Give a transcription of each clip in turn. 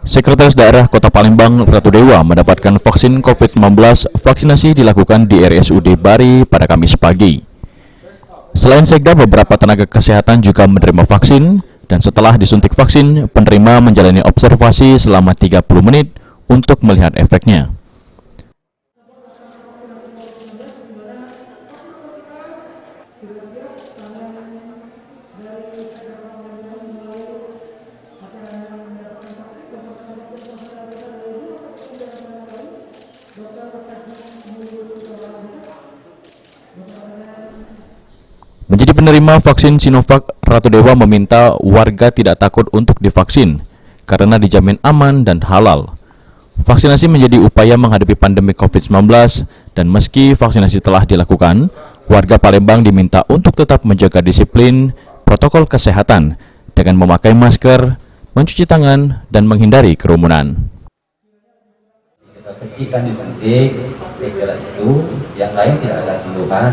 Sekretaris Daerah Kota Palembang, Ratu Dewa, mendapatkan vaksin COVID-19. Vaksinasi dilakukan di RSUD Bari pada Kamis pagi. Selain Sekda, beberapa tenaga kesehatan juga menerima vaksin, dan setelah disuntik vaksin, penerima menjalani observasi selama 30 menit untuk melihat efeknya. Menjadi penerima vaksin Sinovac, Ratu Dewa meminta warga tidak takut untuk divaksin karena dijamin aman dan halal. Vaksinasi menjadi upaya menghadapi pandemi COVID-19, dan meski vaksinasi telah dilakukan, warga Palembang diminta untuk tetap menjaga disiplin protokol kesehatan dengan memakai masker, mencuci tangan, dan menghindari kerumunan. Kita kecilkan disuntik, segera itu, yang lain tidak ada keluhan.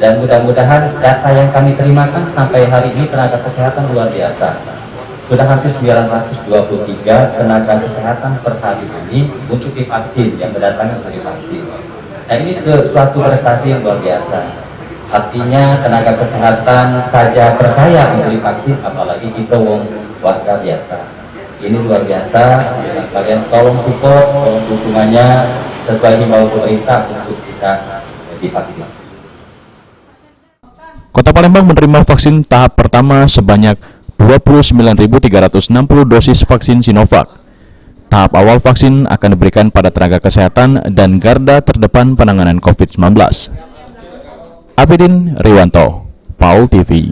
Dan mudah-mudahan data yang kami terimakan sampai hari ini tenaga kesehatan luar biasa. Sudah hampir 923 tenaga kesehatan per hari ini untuk divaksin, yang berdatangan untuk divaksin. Nah, ini suatu prestasi yang luar biasa. Artinya tenaga kesehatan saja percaya untuk divaksin, apalagi kita warga biasa. Ini luar biasa. Nah, kalian tolong support, tolong dukungannya sesuai himbauan pemerintah untuk kita divaksin. Kota Palembang menerima vaksin tahap pertama sebanyak 29.360 dosis vaksin Sinovac. Tahap awal vaksin akan diberikan pada tenaga kesehatan dan garda terdepan penanganan COVID-19. Abidin Riwanto, Paul TV.